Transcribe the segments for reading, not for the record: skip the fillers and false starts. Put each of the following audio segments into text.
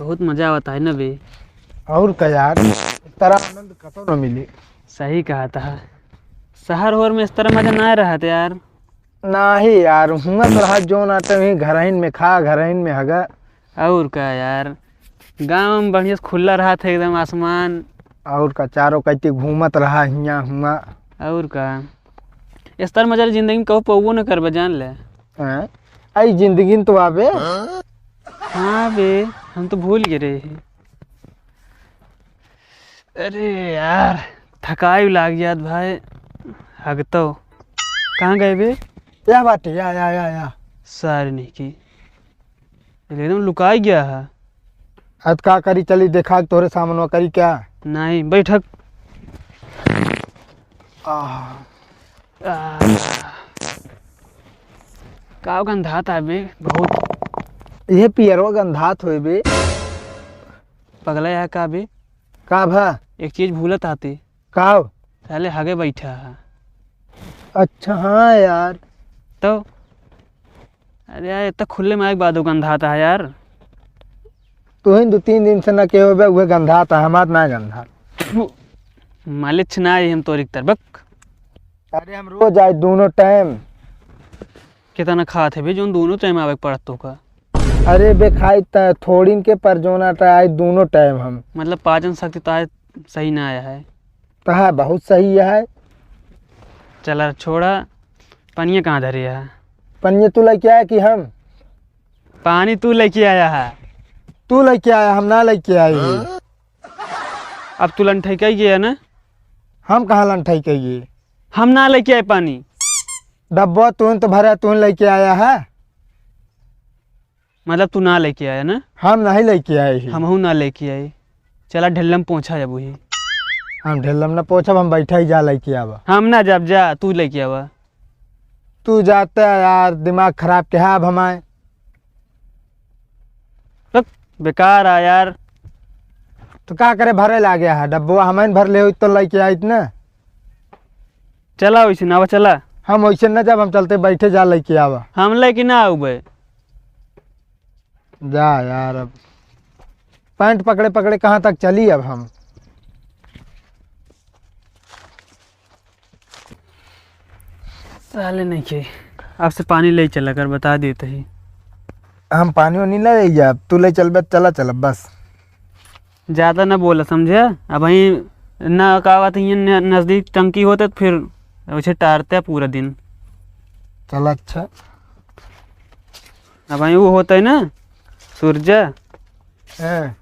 बहुत मजा आता है ना बे। और क्या यार, तरह आनंद कतो न मिली। सही कहा था। शहर होर में इस तरह मजा ना रहा था यार। नाही यार, हुआ तो रहा जो नाते वही घरहीन में खा घरहीन में हगा। और क्या यार, गाँव में बढ़िया से खुला रहा था एकदम आसमान। और का चारों कति घूमत रहा हिया हुआ। और का इस तरह मजा जिंदगी में कहो पौबो न करबे जान ले। आई जिंदगी तो आवे। हाँ बे, हम तो भूल गए रहे हैं। अरे यार थकाई लाग गया भाई। हगतो कहाँ गए बे? या बात है, या सारे नहीं की एकदम लुकाई गया है। हद का करी चली देखा तोरे सामने करी क्या। नहीं बैठक। आह, का गंधात है बे बहुत। ये पियरवा गंधात होए बे। पगला है का बे? का भा एक चीज भूलत आती। का? साले हगे बैठा है। अच्छा हाँ यार। तो अरे यार इतना खुले में एक बाद गंधाता है यार। तू ही 2-3 दिन से न के होबे उहे गंधात है, हमार ना गंधा। मालिक ना हम तोरिक तरबक। अरे हम रोज आए दोनों टाइम। कितना खाते बे जो दोनों टाइम आवे पड़त तो का। अरे बे खाई त थोड़ी के पर जोना टा आए दोनों टाइम हम। मतलब पाचन शक्ति तो आज सही ना आया है। तहा बहुत सही है। चला छोड़ा, पानी कहाँ धरे है? पन्ने तू लेके आया कि हम? पानी तू लेके आया है। तू लेके आया, हम ना लेके आए ही। अब तू लंठई कही गया ना। हम कहाँ लंठाई कहिए? हम ना लेके आए पानी। डब्बा तू तो भरा, तू लेके आया है। मतलब तू ना लेके आया ना। हम नहीं लेके आए ही। हमहू ना लेके आए। चला ढिल्लम पहुँचा जब वही। हम ढेलम न पहुँचब, हम बैठा ही जा लेके आवा। हम ना जब जा तू लेके आवा। तू जाता है यार, दिमाग खराब के है अब हमारे। बेकार आ यार। तो क्या करे, भरे ला गया है डब्बा, हमें भर ले हुई तो लेके आई ना। चला वैसे ना चला। हम वैसे न जब हम चलते बैठे जा लेके आवा। हम लेके ना आऊ बे। जा यार, अब पैंट पकड़े पकड़े कहाँ तक चली अब हम। साले नहीं के आपसे पानी ले चला कर बता देते ही। हम पानी वानी ले रही अब, तू ले चल बे, चला बस। ज़्यादा ना बोला समझे। अब वहीं ना कहावत ये नज़दीक टंकी होते तो फिर वैसे टारते पूरा दिन। चल अच्छा। अब वहीं वो होता है ना सूरजा, हैं।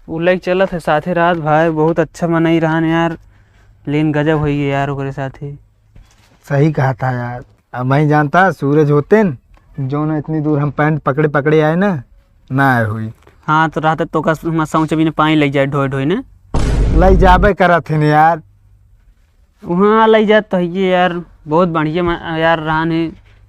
वो लेके चला था साथे रात भाई। बहुत अच्छा मना ही रहा यार, लेकिन गजब हो गई यार ओकरे साथे। सही कहा था यार। अब मैं जानता सूरज होते न जो ना इतनी दूर हम पैंट पकड़े पकड़े आए ना आए हुई। हाँ तो रहते तो का समझ भी पानी लग जाए ढोए ढोए ना। ले जाबे करा थे यार। वहाँ लग जाए तो ये यार बहुत बढ़िया यार रहा है।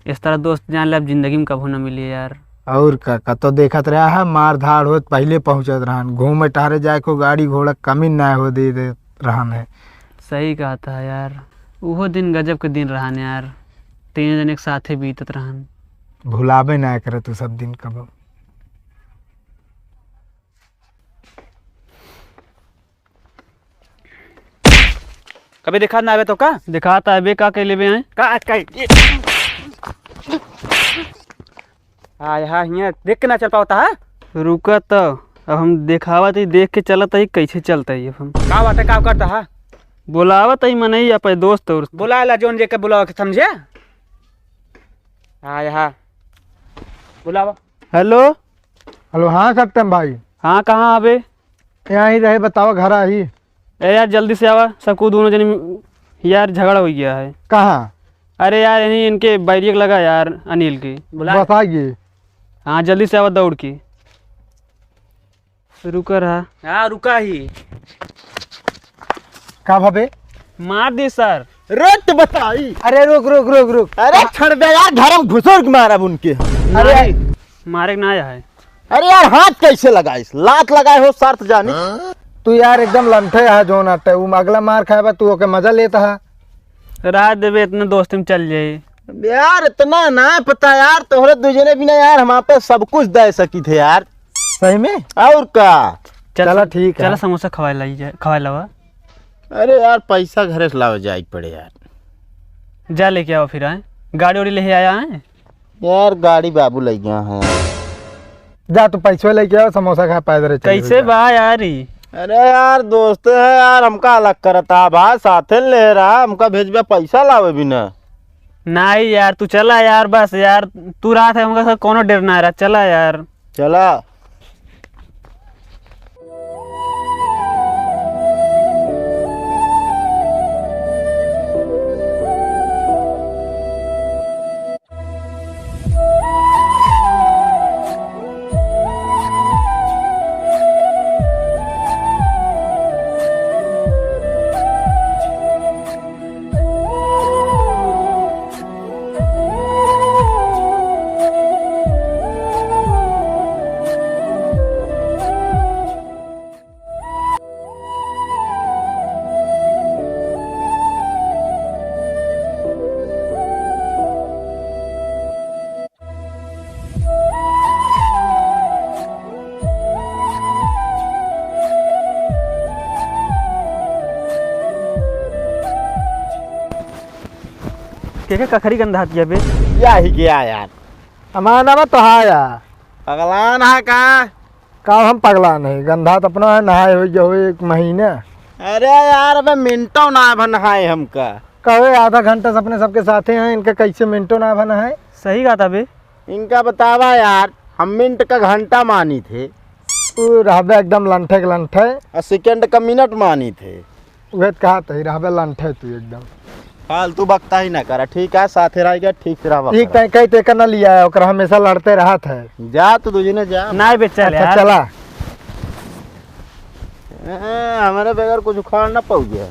इस तरह दोस्त जान ले अब जिंदगी में कभी ना मिले यार। और का कतो देखत रहा है, मार धाड़ होत पहले पहुँचत रहन, घूमे टहरे जाए को गाड़ी घोड़ा कमी ना हो दे रहन है। सही कहा था यार। वो दिन गजब के दिन रहा यार। 3 जन एक साथे बीतत रहन। भुलाबे ना करे तू सब दिन कब। कभी दिखा ना आवे तो का दिखाता है बे का के लेबे हैं का हाँ यहाँ यहाँ देख के ना चल पाता है। रुका तो अब हम दिखावत ही देख के चलत ही कैसे चलता है हम। का बात है, का करता है? बुलावत ही मन ही अपने दोस्त और बुला ला जोन जे के बुलाओ के समझे। हाँ यहाँ बुलावा। हेलो। हेलो हाँ सत्यम भाई। हाँ कहाँ आवे? यहाँ ही रहे, बताओ घर आई। ए यार जल्दी से आवा, सबको दोनों जन यार झगड़ा हो गया है। कहाँ? अरे यार यहीं इनके बैरिक लगा यार अनिल की। बुला बताइए। हाँ जल्दी से आवा दौड़ के। रुका रहा। हाँ रुका ही। का भावे? मार दे सर। रोक बताई। अरे रुक। अरे छड़ दे यार, धर्म घुसोर के मारा उनके। अरे मारे ना आया है। अरे यार हाथ कैसे लगाइस, लात लगाए हो शर्त जाने। तू यार एकदम लंठे है जो नाटे, वो अगला मार खाएबा तू ओके मजा लेता है। रात देवे इतने दोस्त में चल जाए यार इतना ना पता यार, तोहरे दूजने बिना यार हम पे सब कुछ दे सकी थे यार। सही में? और का। चलो ठीक है। चलो समोसा खवा लाई खवा लवा। अरे यार पैसा घरे से लावे जाए पड़े यार। जा लेके आओ फिर आए, गाड़ी वाड़ी ले आया है। यार गाड़ी बाबू ले गया है। जा तू पैसे लेके आओ, समोसा खा पाए दे। कैसे बा यार ही? अरे यार दोस्त है यार, हमका अलग करता बा, साथे ले रहा, हमका भेजबे पैसा लावे भी ना। नहीं यार तू चला यार, बस यार तू रात है हमका कोनो डर ना रहा, चला यार। चला। के कखरी गंधा दिया बे। क्या ही गया यार। हमारा नाम तो हाँ यार। पगलान है का हम पगला नहीं, गंधा तो अपना है, नहाए हो 1 महीने। अरे यार अबे मिनटों ना भन है हमका। कहे आधा घंटा से अपने सबके साथे हैं, इनका कैसे मिनटों ना बना है। सही कहा था बे। इनका बतावा यार, हम मिनट का घंटा मानी थे। तू रहबे एकदम लंठे के लंठे, और सेकंड का मिनट मानी थे। वह कहा तो रहबे लंठे तू एकदम। फालतू बकता ही ना करा, ठीक है साथे रह गया, ठीक से रहा। ठीक है, कई तेकर ना लिया है, ओकरा हमेशा लड़ते रहा था। जा तू दूजी ने जा। नहीं बे चल अच्छा यार। चला। हमारे बगैर कुछ उखाड़ ना पाओ गया।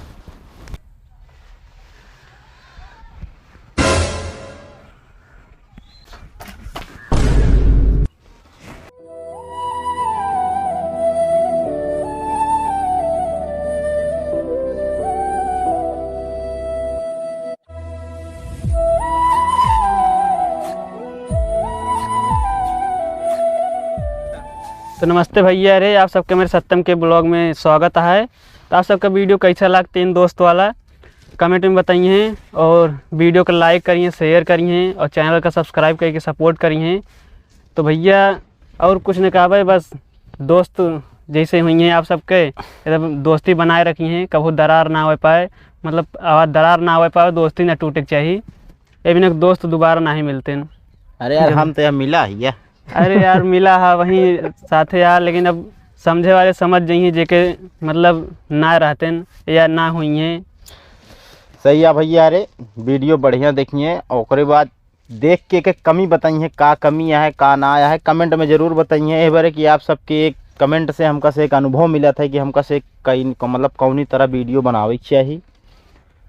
तो नमस्ते भैया, अरे आप सबके मेरे सत्यम के ब्लॉग में स्वागत है। तो आप सबका वीडियो कैसा लगता है इन दोस्त वाला, कमेंट में बताइए। और वीडियो को लाइक करिए, शेयर करिए और चैनल का सब्सक्राइब करके सपोर्ट करिए। तो भैया और कुछ नहीं कहा भाई, बस दोस्त जैसे हुई हैं आप सबके एकदम दोस्ती बनाए रखी हैं, कभी दरार ना हो पाए, मतलब दरार ना हो पाए, दोस्ती ना टूटे चाहिए। ये भी दोस्त दोबारा ना ही मिलते हैं। अरे यार हम तो यहाँ मिला ही है। अरे यार मिला है वहीं साथे यार, लेकिन अब समझे वाले समझ जाइए जेके मतलब ना रहते हैं या ना हुई हैं। सही है भैया। अरे वीडियो बढ़िया देखिए, और बाद देख के कमी बताइए, का कमी आया है का ना आया है, कमेंट में ज़रूर बताइए। ये बारे कि आप सबके एक कमेंट से हमका से एक अनुभव मिला था कि हमका से कई मतलब कौनी तरह वीडियो बनावे चाहिए।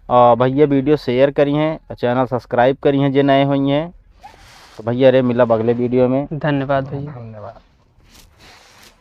और भैया वीडियो शेयर करिए, चैनल सब्सक्राइब करिए जे नए हुई हैं। तो भैया अरे मिला अगले वीडियो में। धन्यवाद भैया। धन्यवाद।